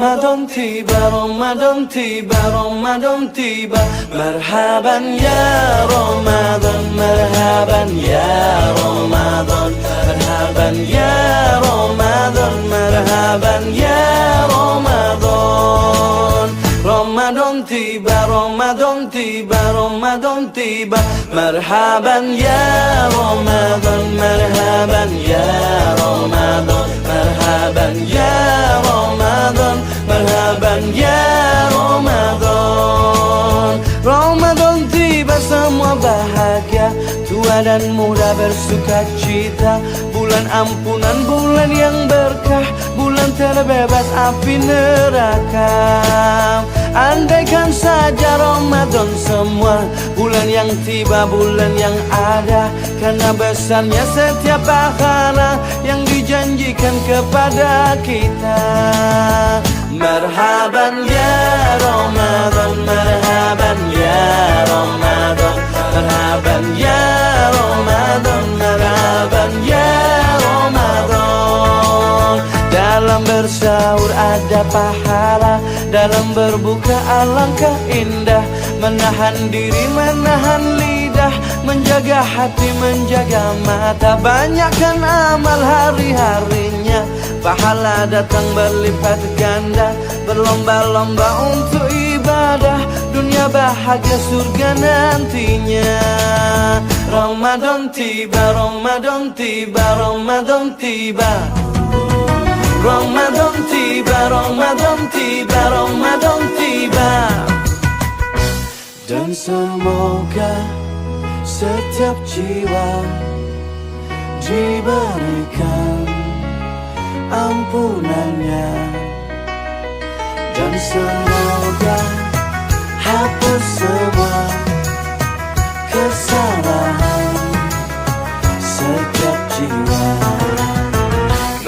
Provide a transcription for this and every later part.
Ramadan tiba, Ramadan tiba, Ramadan tiba. Marhaban ya Ramadan, marhaban ya Ramadan, marhaban ya Ramadan, marhaban ya Ramadan. Ramadan tiba, Ramadan tiba, Ramadan tiba. Marhaban ya Ramadan, marhaban ya Ramadan, marhaban ya Ramadan, marhaban ya Ramadan. Ramadan tiba, semua bahagia, tua dan muda bersuka cita. Bulan ampunan, bulan yang berkah, bulan terbebas api neraka. Andaikan saja Ramadan semua, bulan yang tiba, bulan yang ada. Karena besarnya setiap pahala yang dijanjikan kepada kita. Marhaban ya Ramadan, marhaban ya Ramadan, marhaban ya Ramadan, marhaban ya Ramadan. Dalam bersahur ada pahala, dalam berbuka alangkah indah. Menahan diri, menahan lidah, menjaga hati, menjaga mata. Banyakkan amal hari-harinya, pahala datang berlipat ganda. Berlomba-lomba untuk ibadah, dunia bahagia surga nantinya. Ramadan tiba, Ramadan tiba, Ramadan tiba. Ramadan tiba, Ramadan tiba, Ramadan tiba. Dan semoga setiap jiwa diberikan ampunannya. Dan semoga hapus semua kesalahan setiap jiwa.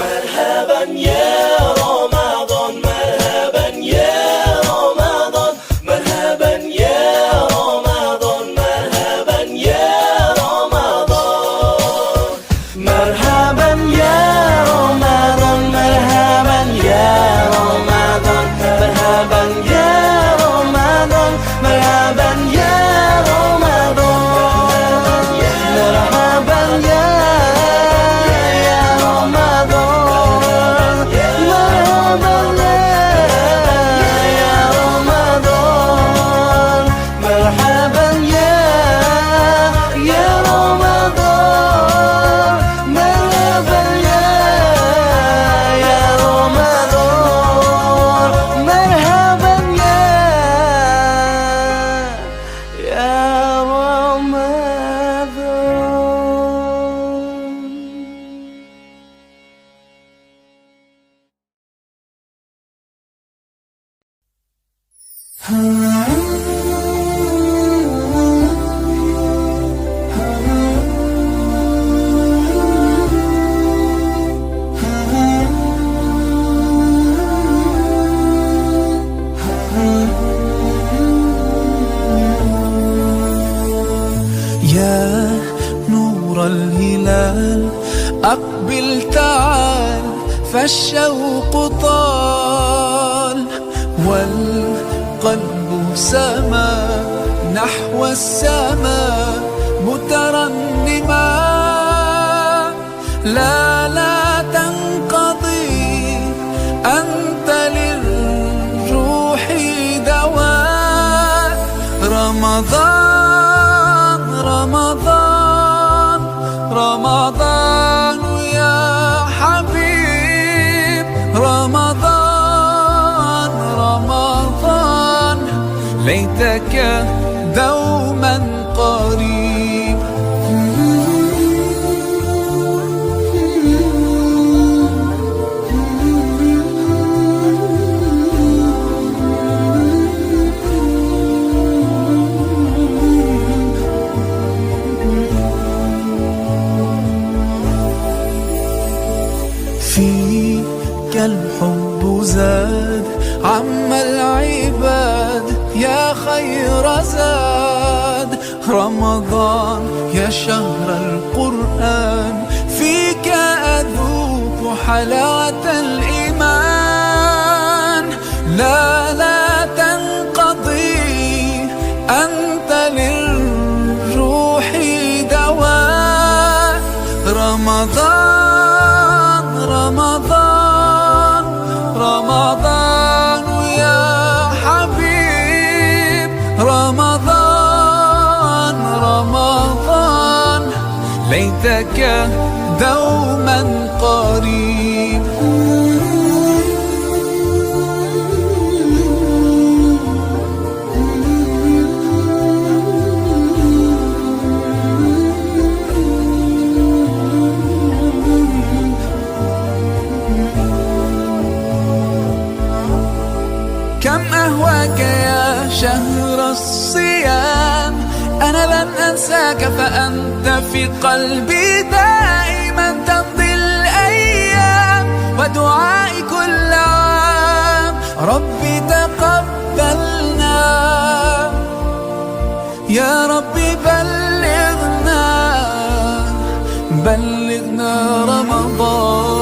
Marhaban ya Ramadan, marhaban ya Ramadan, marhaban ya Ramadan, marhaban ya Ramadan. Marhaban ya Ramadan, marhaban ya Ramadan, marhaban ya Ramadan, marhaban ya Ramadan. Marhaban ya Ramadan, marhaban ya Ramadan, marhaban ya Ramadan, marhaban ya Ramadan, marhaban ya يا نور الهلال أقبل تعال فالشوق طال والقلب سما نحو السماء مترنما. لا تنقضي أنت للروح دواء. رمضان رمضان رمضان يا حبيب. رمضان رمضان ليتك دوما قريب. فيك الحب زاد عم العباد يا خير زاد. رمضان يا شهر القرآن فيك أذوق حلاوة الإيمان. ليتك دوما قريب. كم أهواك يا شهر الصيام، أنا لن أنساك فأنت في قلبي دائما. تمضي الأيام ودعائي كل عام، ربي تقبلنا يا ربي بلغنا رمضان.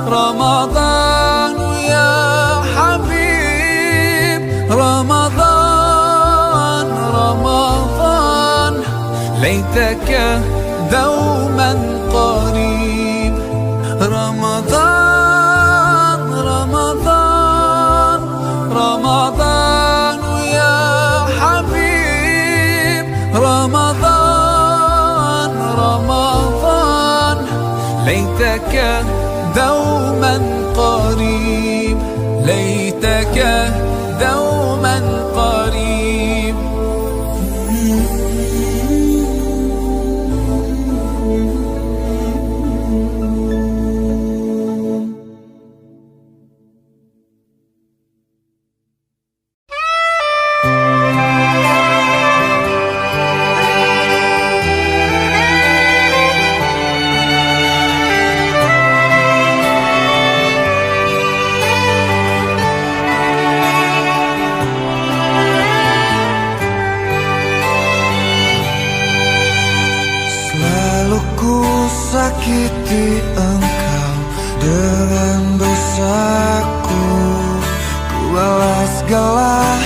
رمضان يا حبيب، رمضان ليتك دوما قريب. رمضان يا حبيب، رمضان ليتك دوما قريب، ليتك دوما قريب. Sakiti engkau dengan dosaku, ku balas segala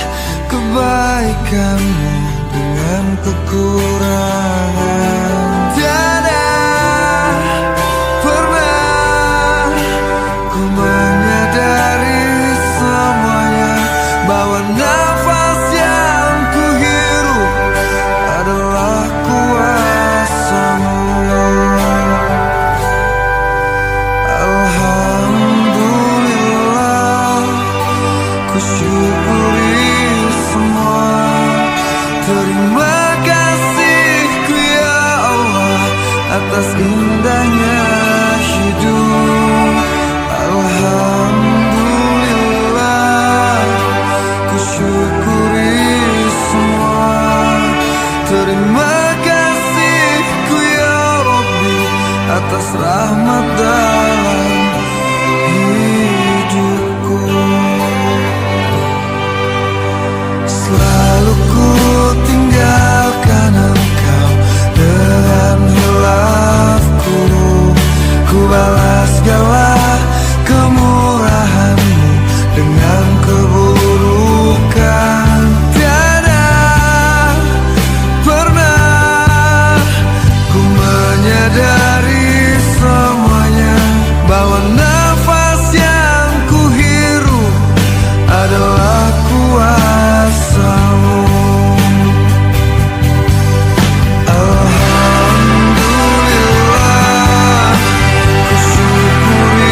kebaikanmu dengan kekurangan. Tiada pernah ku menyadari semuanya, bahwa nafas yang ku hirup adalah kuasa-Mu. Terima kasih-Ku ya Allah atas indahnya hidup. Alhamdulillah, ku syukuri semua. Terima kasih-Ku ya Rabbi atas rahmat dalam hidupku. Selalu ku tinggalkan Engkau dengan hilafku, ku balas segala kemurahan-Mu dengan keburukan. Tiada pernah ku menyadari semuanya, bahwa nafas yang ku hirup adalah kuasa-Mu. Alhamdulillah, ku syukuri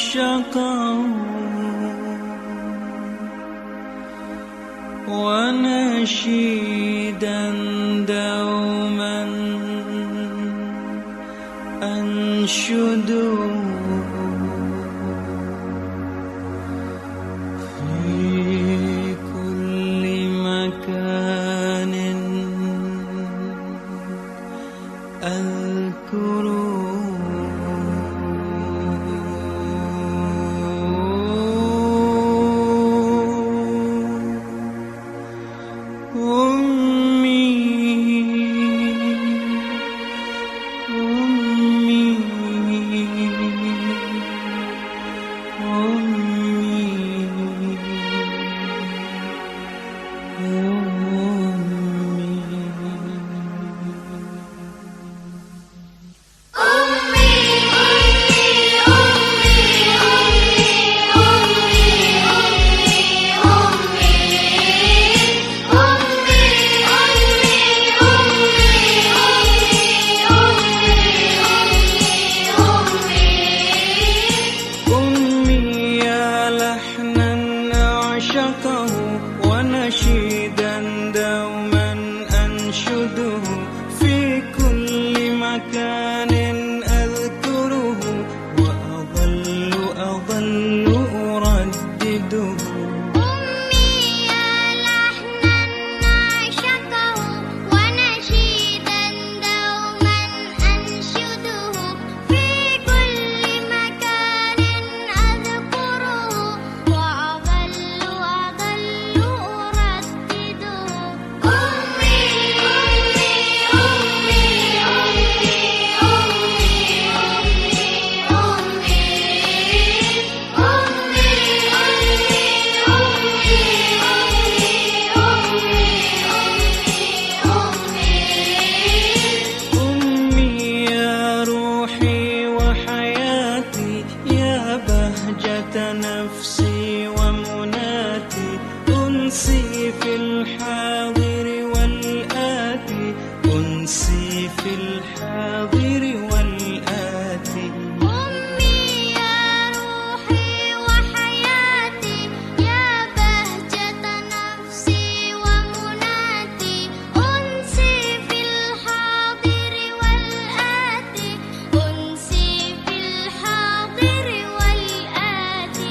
أعشقه ونشيدا دوما أنشده في كل مكان أذكره ونشيدا دوما أنشده في كل مكان أذكره وأظل أردده أمي يا لحنا عشقه ونشيدا دوما أنشده في كل مكان أذكره وأظل أردده أمي أمي أمي يا روحي وحياتي يا بهجة نفسي ومناتي أنسي في الحاضر والآتي أنسي في الحاضر والآتي أمي يا روحي وحياتي يا بهجة نفسي ومناتي أنسي في الحاضر والآتي أنسي في الحاضر والآتي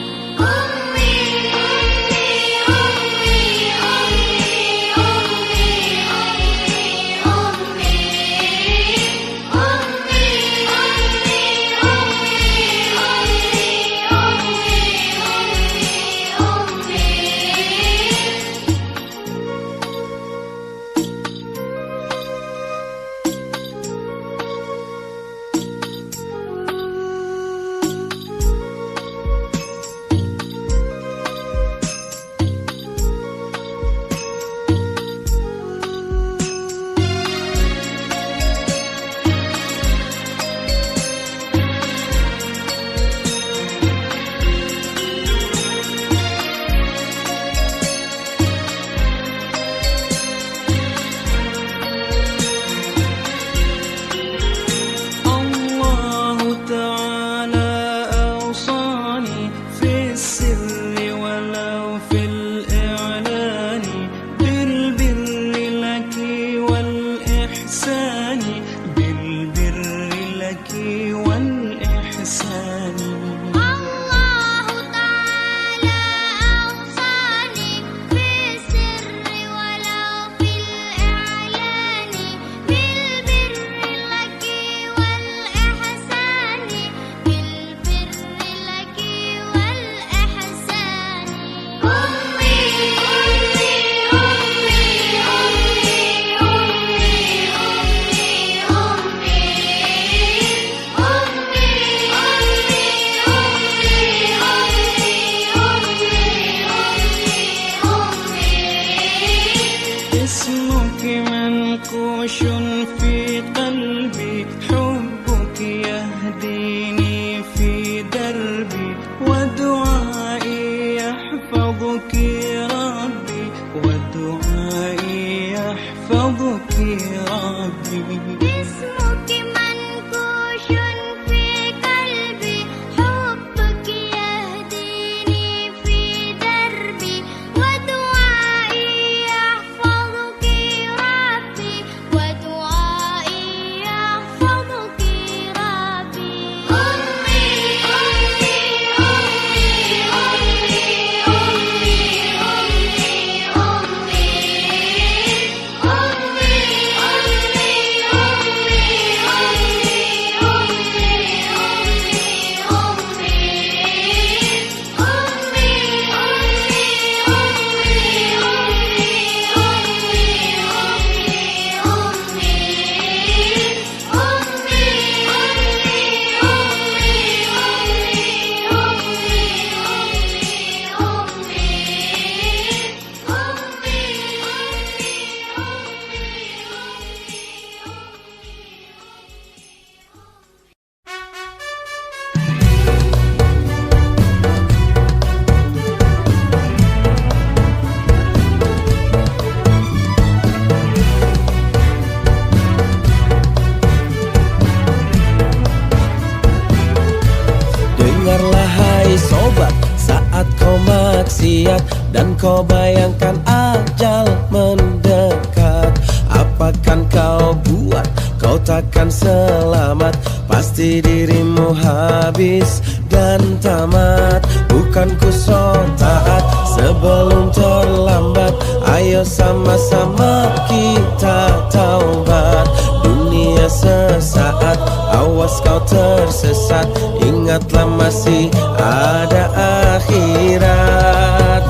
maksiat dan kau bayangkan ajal mendekat. Apakan kau buat, kau takkan selamat. Pasti dirimu habis dan tamat. Bukan ku so taat sebelum terlambat. Ayo sama-sama kita taubat. Dunia sesaat, awas kau tersesat. Ingatlah masih ada akhirat.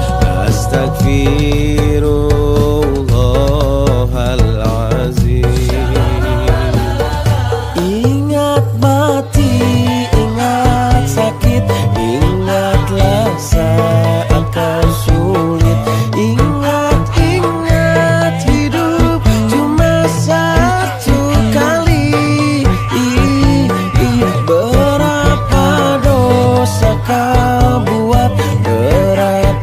Astagfirullahalazim. Ingat mati, ingat sakit, ingatlah saat kau sulit. Ingat, ingat hidup cuma satu kali. Berapa dosa kau buat, berat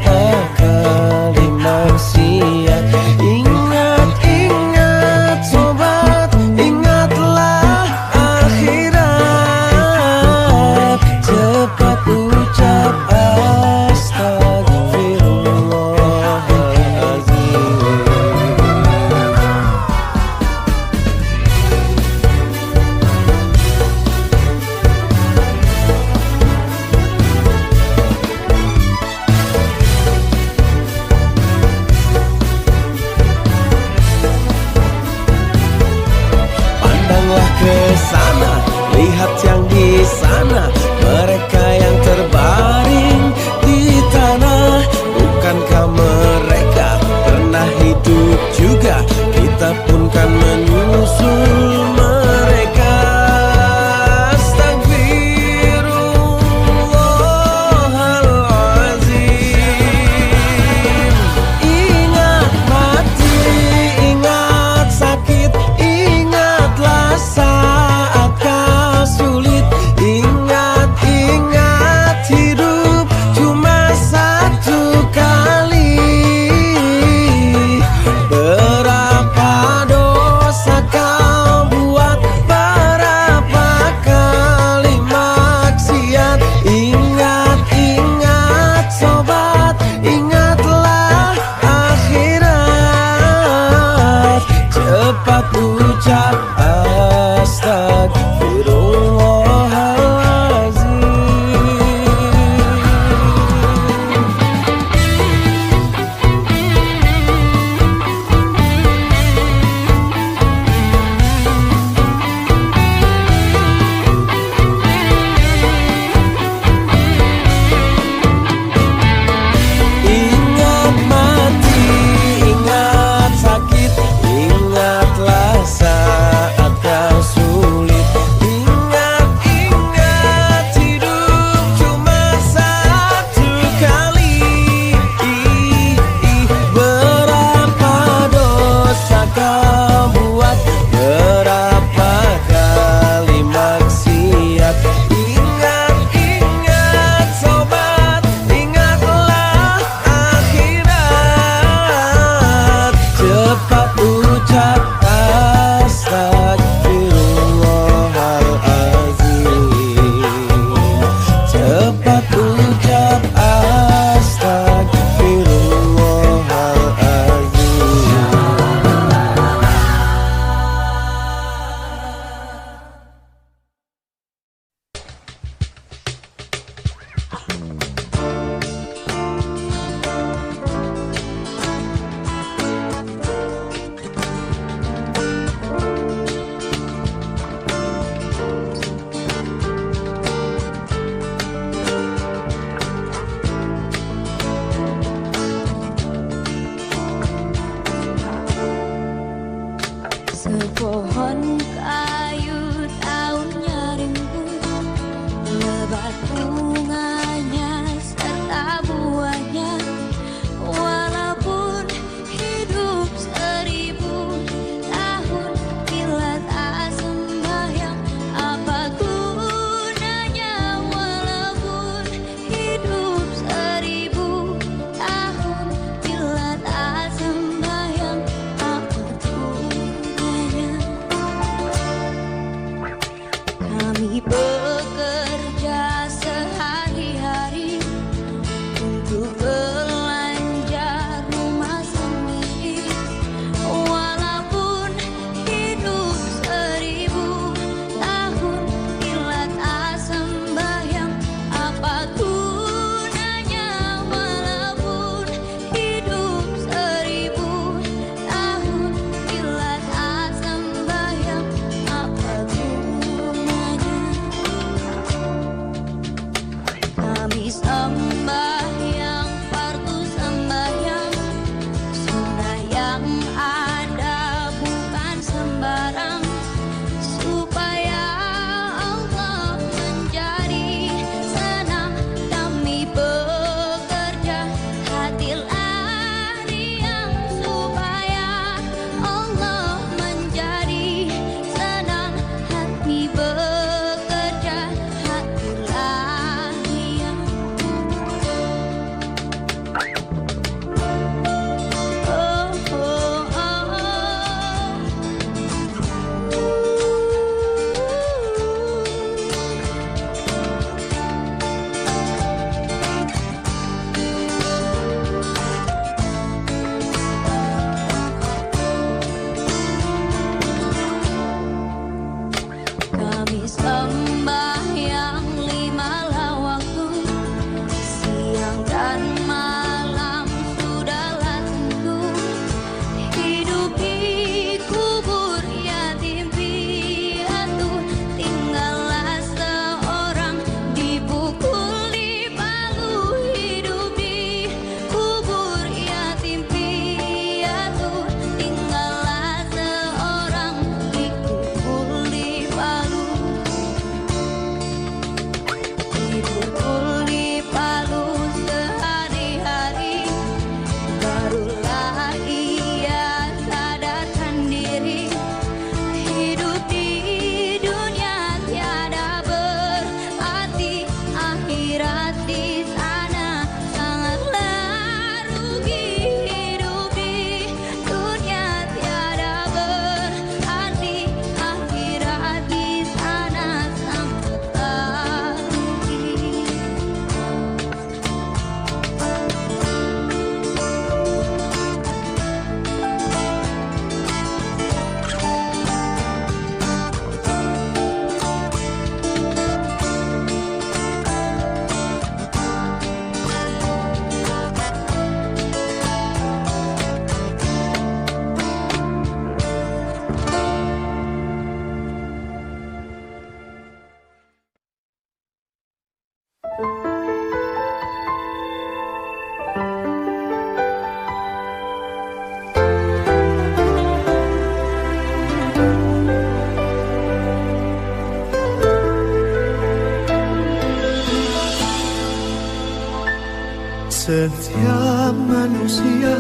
Setiap manusia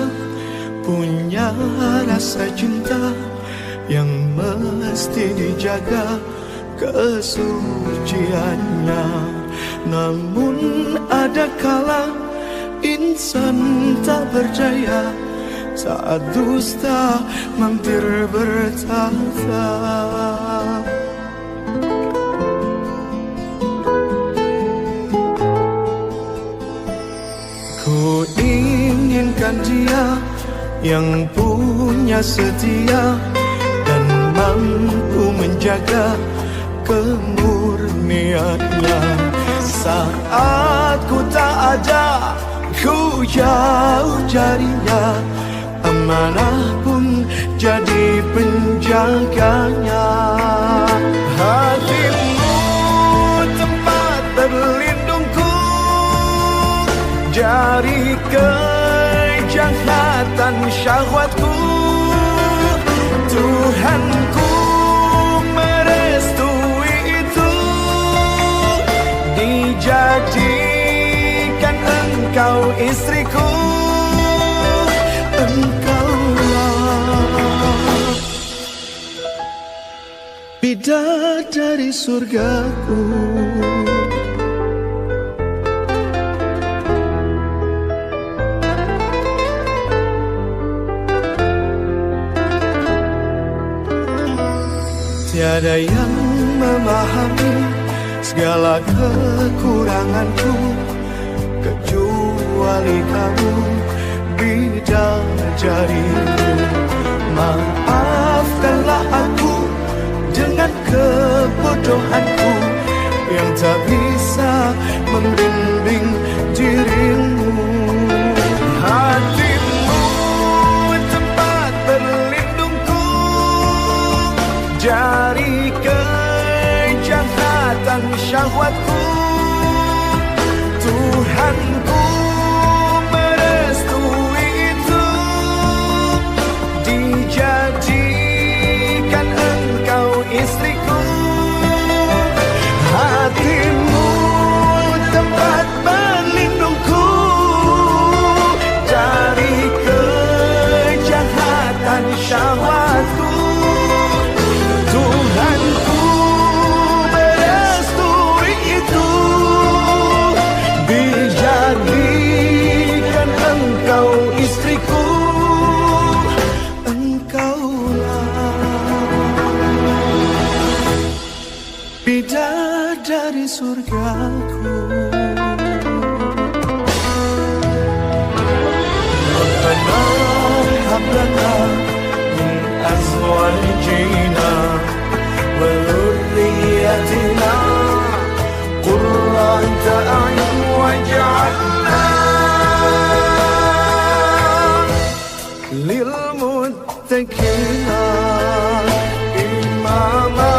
punya rasa cinta yang mesti dijaga kesuciannya. Namun ada kala insan tak berdaya saat dusta mampir bertahta. Ku inginkan dia yang punya setia dan mampu menjaga kemurniannya. Saat ku tak ada, ku jauh carinya, amanah pun jadi penjaganya. Hatimu tempat berlindungku dari kejahatan syahwatku. Tuhanku merestui itu, dijadikan engkau istriku. Engkaulah bidadari surgaku. Tiada yang memahami segala kekuranganku kecuali kamu, bidadariku. Maafkanlah aku dengan kebodohanku yang tak bisa membimbing dirimu. Hatimu tempat berlindungku dari kejahatan syahwatku. Tuhanku merestui itu, dijadikan engkau istriku. Hatimu tempat berlindungku dari kejahatan syahwatku. Tuhanku merestui itu, dijadikan engkau istriku. Engkaulah bidadari surgaku. Rabbana hab lana min azwajina wa dhurriyyatina qurrata a'yun waj'alna lil muttaqina imama.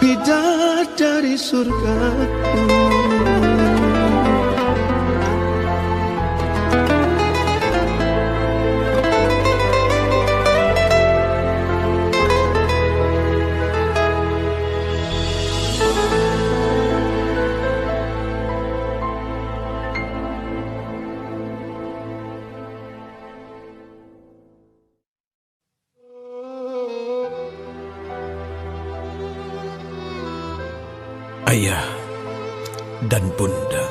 Bidadari surgaku. Ayah dan bunda,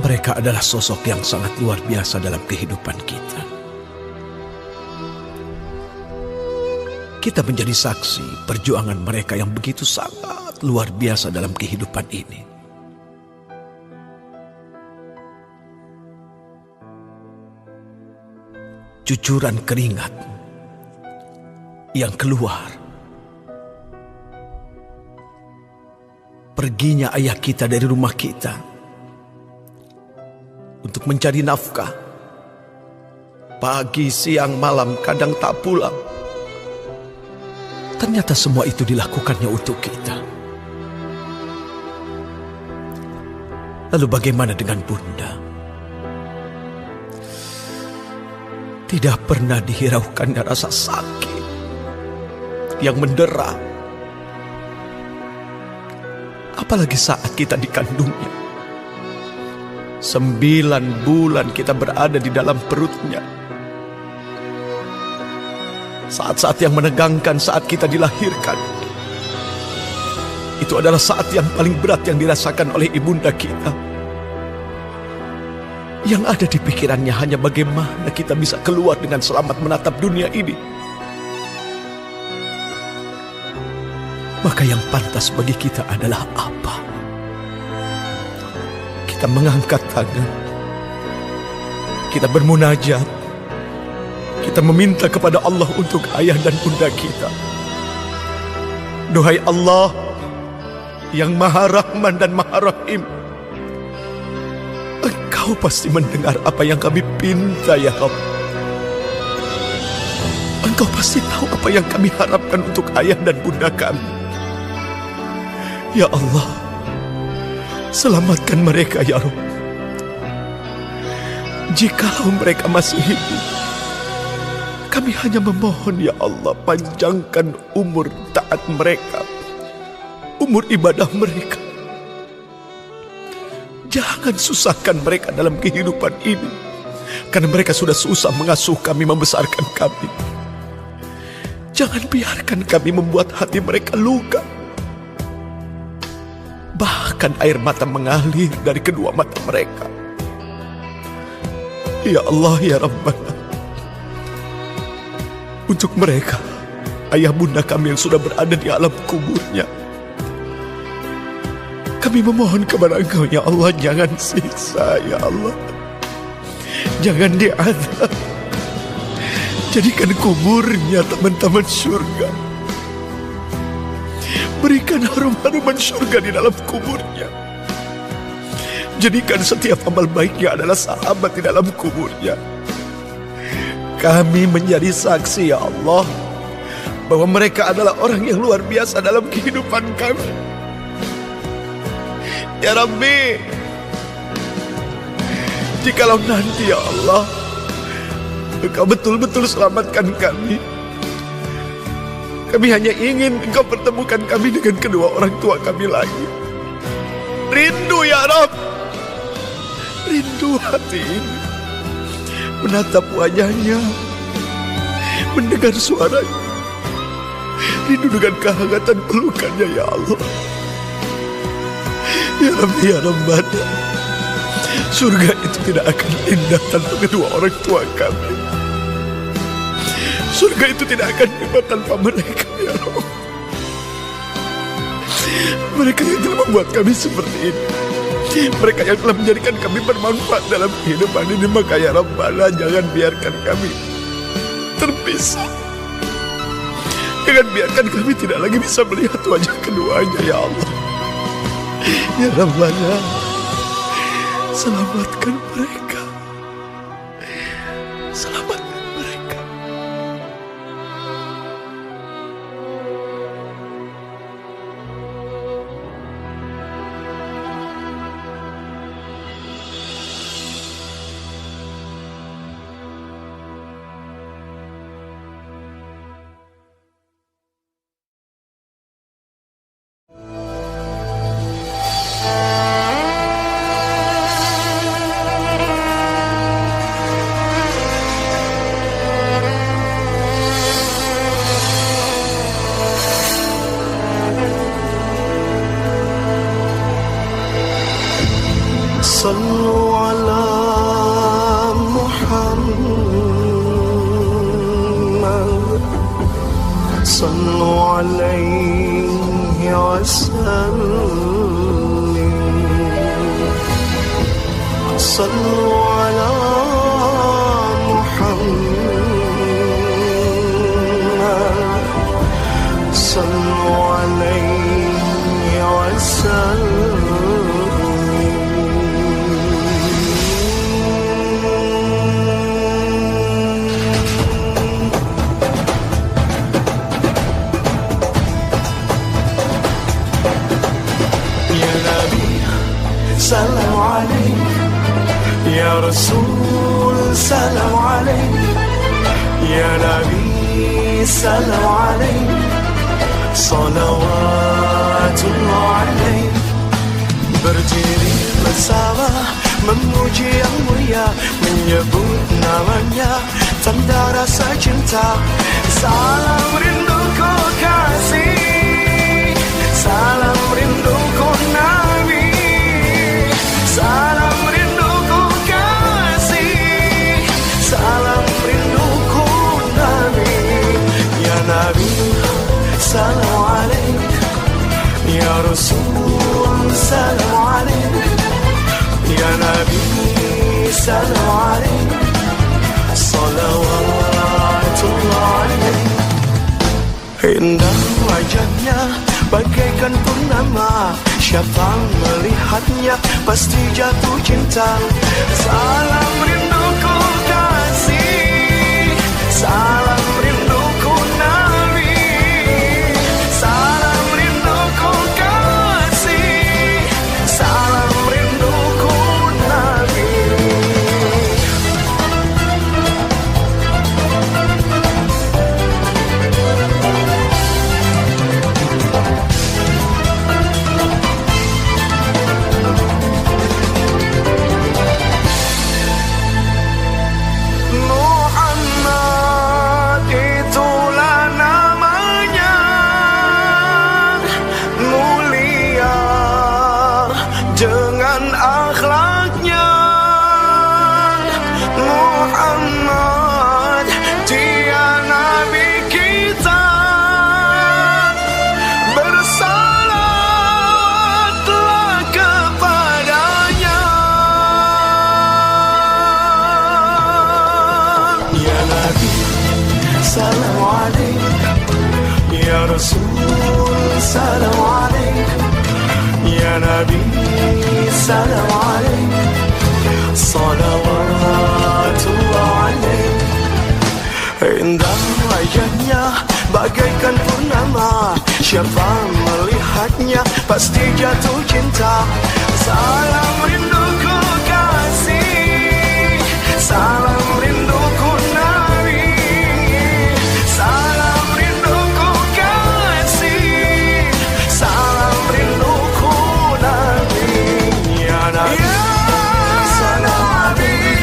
mereka adalah sosok yang sangat luar biasa dalam kehidupan kita. Kita menjadi saksi perjuangan mereka yang begitu sangat luar biasa dalam kehidupan ini. Cucuran keringat yang keluar, perginya ayah kita dari rumah kita untuk mencari nafkah. Pagi, siang, malam, kadang tak pulang. Ternyata semua itu dilakukannya untuk kita. Lalu bagaimana dengan bunda? Tidak pernah dihiraukannya rasa sakit yang mendera, apalagi saat kita dikandungnya. 9 bulan kita berada di dalam perutnya. Saat-saat yang menegangkan saat kita dilahirkan, itu adalah saat yang paling berat yang dirasakan oleh ibunda kita. Yang ada di pikirannya hanya bagaimana kita bisa keluar dengan selamat menatap dunia ini. Maka yang pantas bagi kita adalah apa? Kita mengangkat tangan, kita bermunajat, kita meminta kepada Allah untuk ayah dan bunda kita. Duhai Allah yang Maha Rahman dan Maha Rahim, Engkau pasti mendengar apa yang kami pinta, ya Rabb. Engkau pasti tahu apa yang kami harapkan untuk ayah dan bunda kami. Ya Allah, selamatkan mereka, ya Rabb. Jikalau mereka masih hidup, kami hanya memohon, ya Allah, panjangkan umur taat mereka, umur ibadah mereka. Jangan susahkan mereka dalam kehidupan ini, karena mereka sudah susah mengasuh kami, membesarkan kami. Jangan biarkan kami membuat hati mereka luka. Bahkan air mata mengalir dari kedua mata mereka. Ya Allah, ya Rabbana, untuk mereka, ayah bunda kami yang sudah berada di alam kuburnya, kami memohon kepada Engkau, ya Allah, jangan siksa, ya Allah. Jangan diazab. Jadikan kuburnya taman-taman surga. Berikan harum-haruman surga di dalam kuburnya. Jadikan setiap amal baiknya adalah sahabat di dalam kuburnya. Kami menjadi saksi, ya Allah, bahwa mereka adalah orang yang luar biasa dalam kehidupan kami. Ya Rabbi, jikalau nanti, ya Allah, Engkau betul-betul selamatkan kami, kami hanya ingin Engkau pertemukan kami dengan kedua orang tua kami lagi. Rindu, ya Rabb, rindu hati ini, menatap wajahnya, mendengar suaranya, rindu dengan kehangatan pelukannya, ya Allah. Ya Rabbi, ya Rabbana, surga itu tidak akan indah tanpa kedua orang tua kami. Surga itu tidak akan hebat tanpa mereka, ya Allah. Mereka yang telah membuat kami seperti ini, mereka yang telah menjadikan kami bermanfaat dalam kehidupan ini. Maka ya Rabbana, jangan biarkan kami terpisah. Jangan biarkan kami tidak lagi bisa melihat wajah keduanya, ya Allah. Ya Rabbana, selamatkan mereka. Selamatkan mereka. Ya Nabi salam alaik, salawatullah alaik. Berdiri bersama memuji yang mulia, menyebut namanya tanda rasa cinta. Salam rinduku kasih, salam rinduku Nabi, salam rinduku kasih, salam rinduku Nabi. Ya Nabi salam alaik, ya Rasul salam alaik, ya Nabi salam alaik, salawatullah alaik. Indah wajahnya bagaikan purnama, siapa melihatnya pasti jatuh cinta. Salam rinduku kasih, salam rinduku Nabi, salam rinduku kasih, salam rinduku Nabi. Muhammad itulah namanya, mulia dengan akhlaknya. Muhammad dia Nabi kita, bersalatlah kepadanya. Ya Nabi salam alaik, ya Rasul salam alaik, ya Nabi salam alaik, salawatullah alaik. Indah wajahnya bagaikan purnama, siapa melihatnya pasti jatuh cinta. Salam rinduku kasih, salam rinduku Nabi, salam rinduku kasih, salam rinduku Nabi. Ya Nabi salam alaik,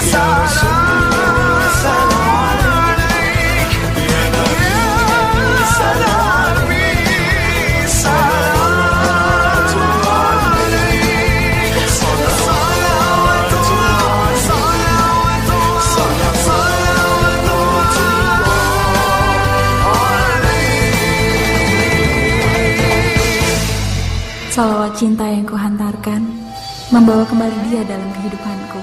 ya Rasul salam alaik, ya Nabi salam alaik, salawatullah alaik, Salawat cinta yang kuhantarkan membawa kembali dia dalam kehidupanku.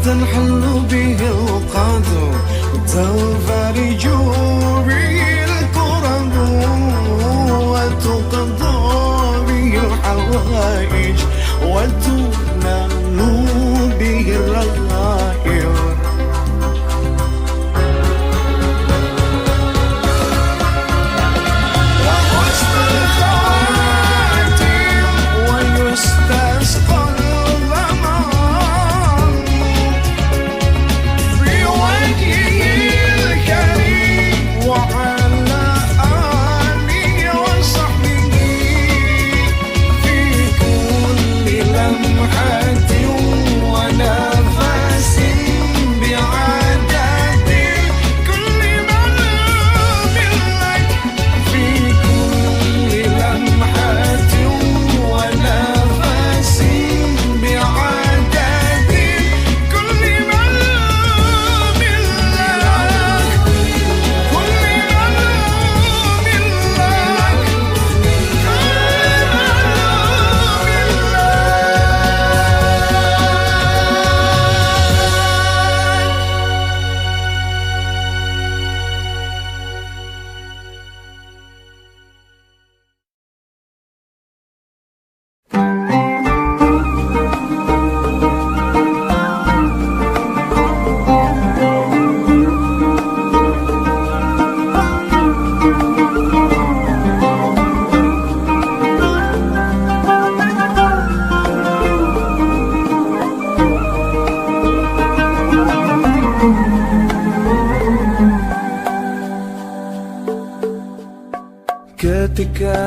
تنحل به القدر وتنفرج به الكرب وتقضى به الحوائج وتنال به الرغائب وحسن الخاتم ويستسقى الغمام في وجهه الكريم وعلى آله وصحبه في كل لمحة ونفس بعدد كل ملوم لك في كل لمحة ونفس بعدد كل ملوم لك كل ملوم Ketika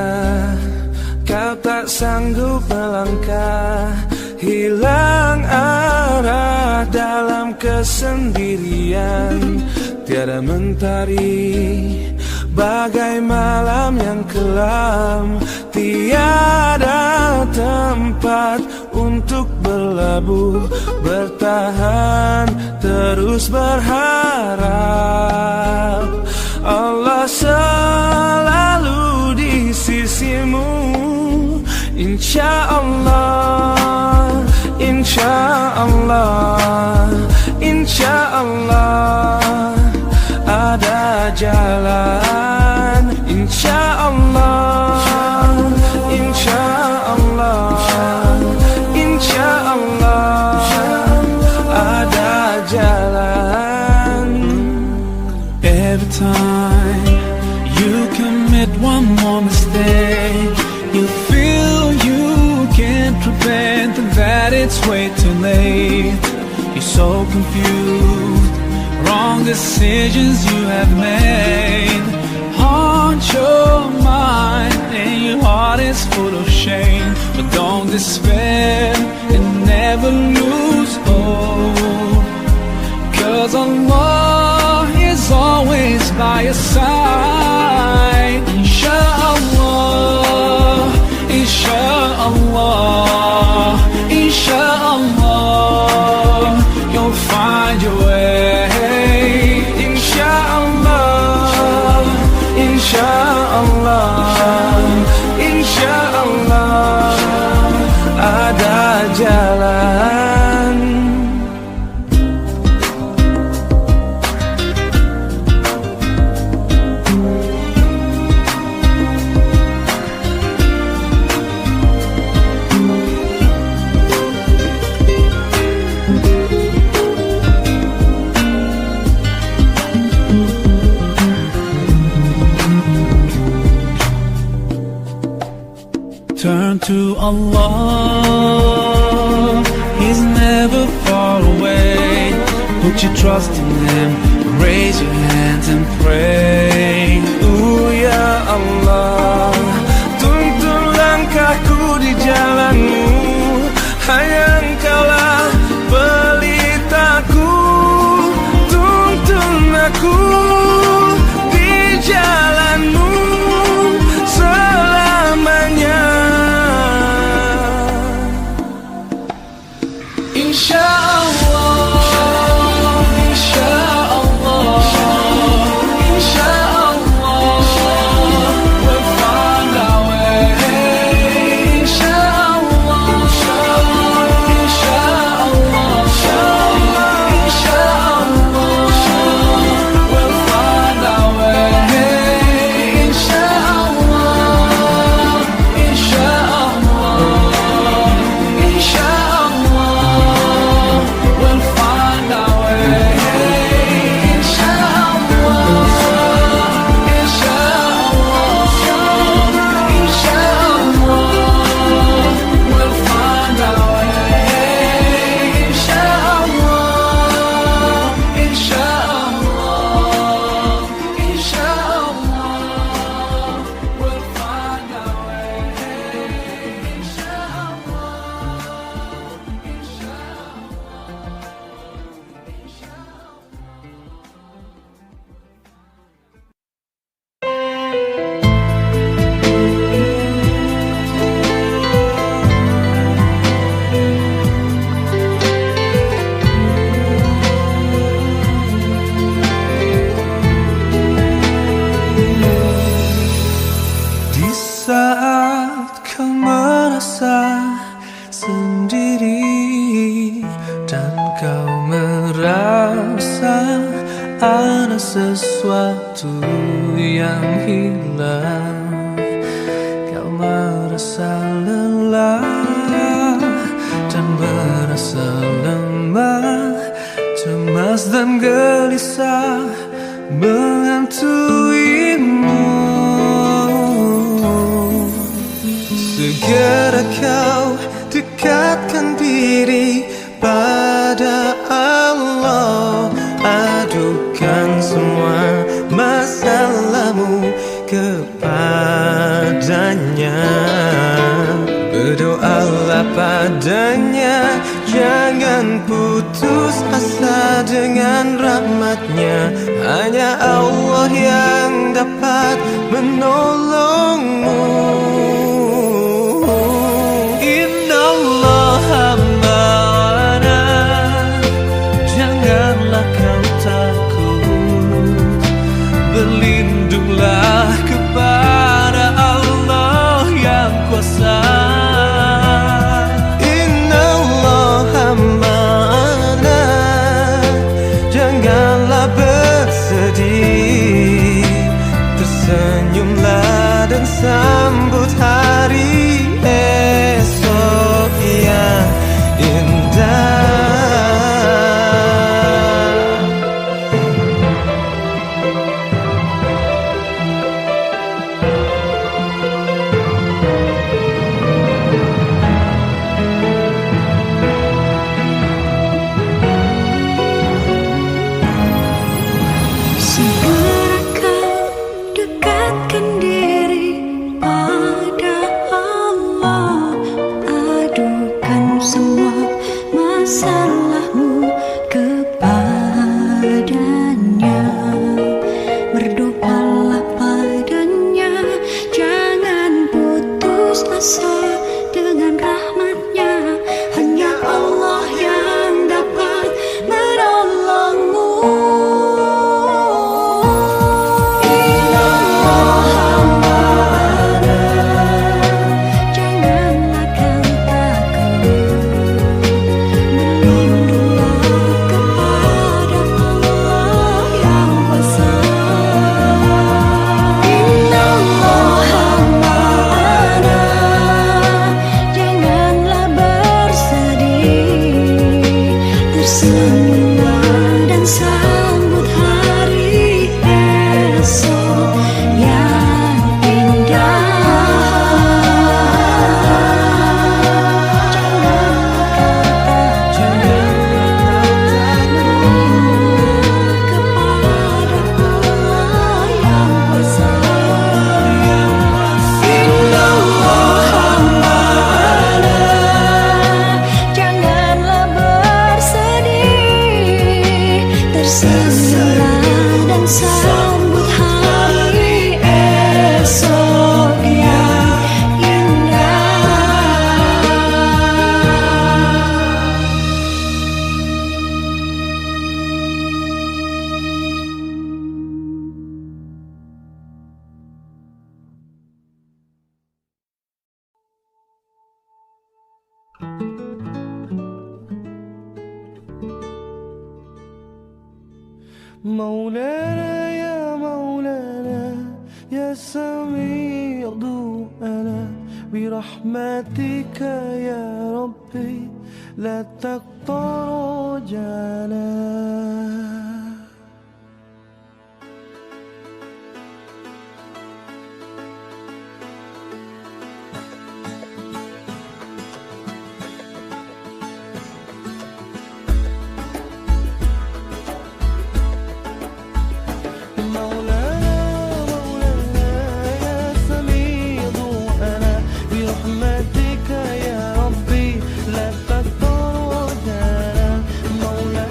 kau tak sanggup melangkah, hilang arah dalam kesendirian, tiada mentari bagai malam yang kelam, tiada tempat untuk berlabuh, bertahan terus berharap Allah selalu di sisimu, insya Allah, insya Allah, insya Allah ada jalan, insya Allah, insya Allah, insya Allah ada jalan. Every time you commit one more mistake, you feel you can't prevent that it's way too late. You're so confused, wrong decisions you have made haunt your mind and your heart is full of shame. But don't despair and never lose hope, 'cause Allah is always by your side. Inshallah, inshallah, inshallah, you'll find your way. Insyaallah, insyaallah, insyaallah ada jalan. Turn to Allah, He's never far away. Put your trust in Him, raise your hands and pray. Ya Allah, tuntun langkahku di jalanmu, hanya Engkaulah pelitaku. Tuntun aku di jalanmu selamanya. Insyaallah, insyaallah, insyaallah we'll find our way. Insyaallah, insyaallah. dan kau merasa ada sesuatu yang hilang. Kau merasa lelah dan merasa lemah, cemas dan gelisah menghantuimu. Segera kau dekatkan diri pada Allah, adukan semua masalahmu kepadanya. Berdoalah padanya, jangan putus asa dengan rahmatnya. Hanya Allah yang dapat menolongmu. Innallaha ma'ana, janganlah kau takut, berlindunglah kepada Allah yang kuasa. Innallaha ma'ana, janganlah bersedih, tersenyumlah dan sambut hari esok yang indah. Segera kau dekatkan diri pada Allah, adukan semua masalahmu kepadanya. Berdoalah padanya, jangan putus asa dengan rahmatnya. Hanya Allah yang dapat menolongmu. Janganlah kau takut, berlindunglah kepada Allah yang kuasa. Innallaha ma'ana, janganlah bersedih, tersenyumlah dan sambut hari esok yang indah. Janganlah bersedih, tersenyumlah dan sambut hari esok yang indah. مولانا يا مولانا يا سميع دعانا برحمتك يا ربي لا تقطع رجانا. برحمتك يا ربي لا تقطع رجانا. مولانا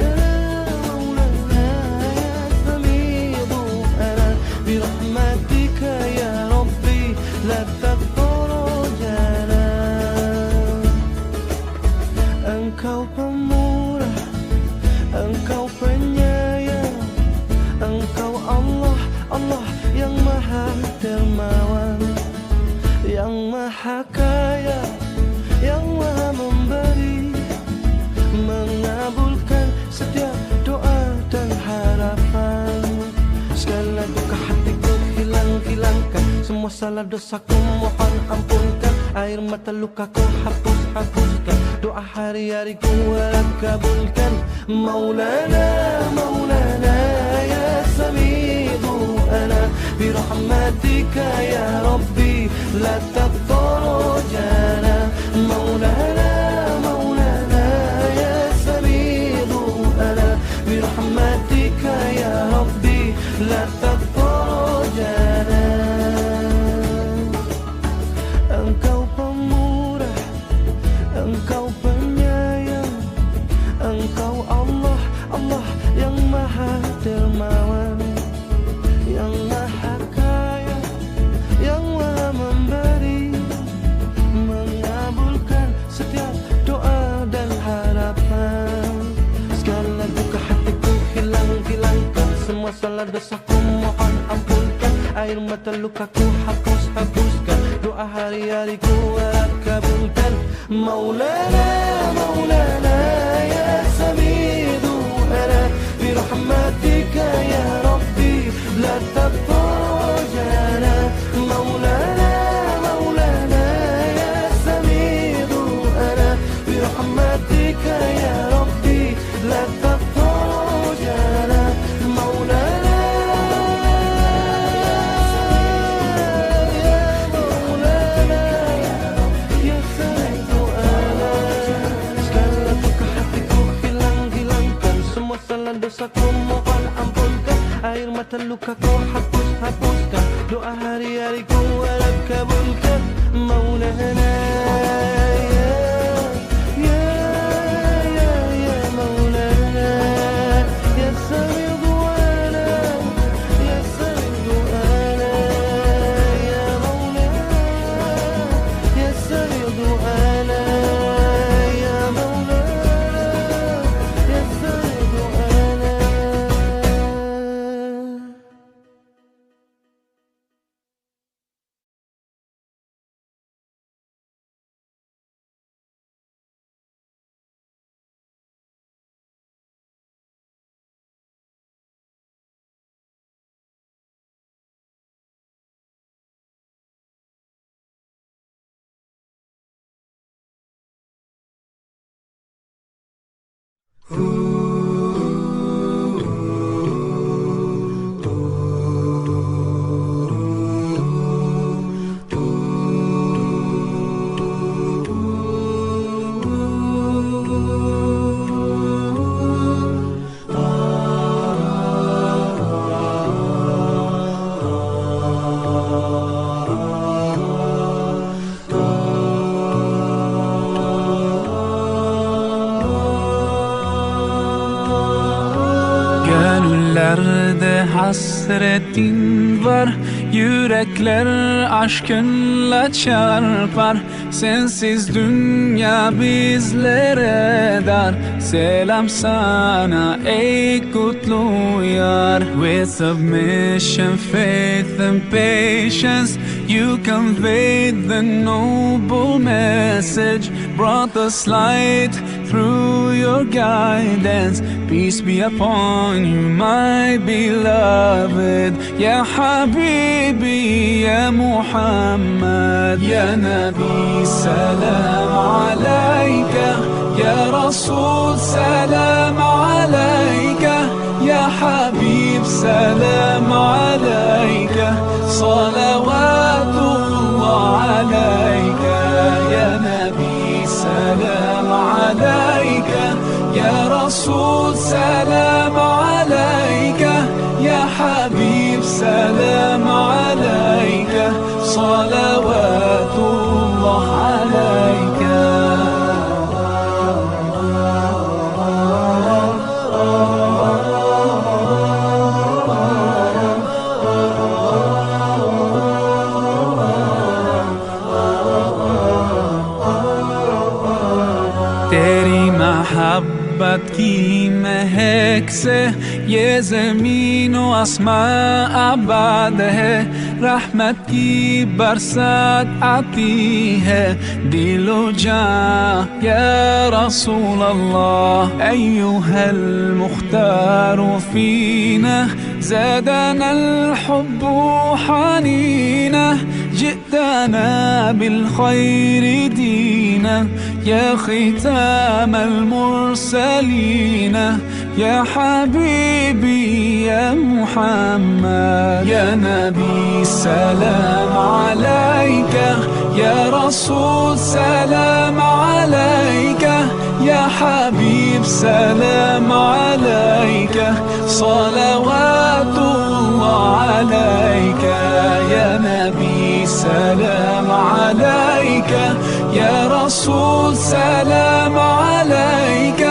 salah dosaku mohon ampunkan, air mata lukaku hapuskan, doa hari-hariku harap kabulkan. Maulana Maulana ya Sami'u ana birahmatika ya Rabbi la taqtarujana. Maulana Maulana ya Sami'u ana birahmatika ya Rabbi la taqtarujana. Engkau pemurah, Engkau penyayang, Engkau Allah, Allah yang maha dermawan, yang maha kaya, yang maha memberi, mengabulkan setiap doa dan harapan. Segala duka hatiku hilangkan, semua salah dosaku mohon ampunkan, air mata lukaku hapuskan, doa hari-hariku harap kabulkan. Maulana Maulana ya Sami'u ana birahmatika ya Rabbi la taqtarujana. Maulana Maulana ya Sami'u ana birahmatika ya Rabbi la taqtarujana. Maulana dosaku mohon ampunkan, air mata lukaku hapuskan, doa hari-hariku harap kabulkan. Maulana ya Maulana ya Sami'u ana ya Sami'u ana ya Maulana ya Sami'u ana ya Maulana ya Sami'u ana. Gönüllerde hasretin var, yürekler aşkınla çarpar. Sensiz dünya bizlere dar. Selam sana ey kutlu yar. With submission, faith and patience, you conveyed the noble message, brought us light through your guidance. Peace be upon you, my beloved. Ya Habibi, Ya Muhammad, Ya Nabi, salam alayka. Ya Rasul, salam alayka. Ya Habib, salam alayka. Salawatullah alayka. Ya Nabi, salam alayka. Ya Rasul, salam alayka. Ya Habib, salam alayka. Salawatullah alayka. तेरी मोहब्बत की महक से ये ज़मीन व आसमां आबाद है. रहमत की बरसात आती है दिलो जां या रसूल अल्लाह. अय्युहल मुख्तार फीना ज़ादना الحب حنينا جئتنا بالخير دينا يا ختام المرسلين يا حبيبي يا محمد يا نبي سلام عليك يا رسول سلام عليك يا حبيب سلام عليك صلوات الله عليك يا نبي سلام عليك يا رسول سلام عليك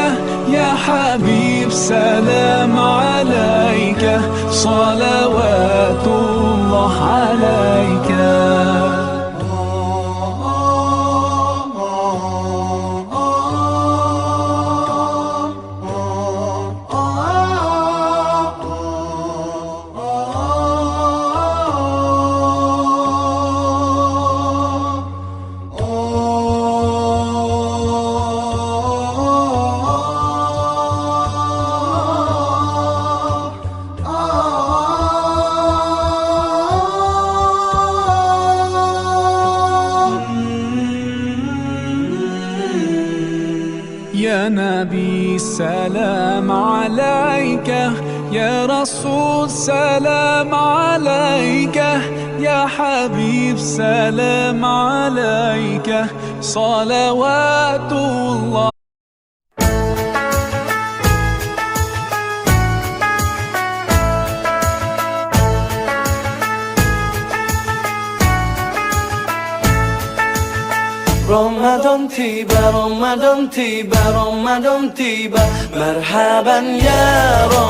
يا حبيب سلام عليك صلوات الله عليك يا نبي سلام عليك يا رسول سلام عليك يا حبيب سلام عليك صلوات الله رمضان تيبا رمضان تيبا رمضان تيبا مرحبا يا رمضان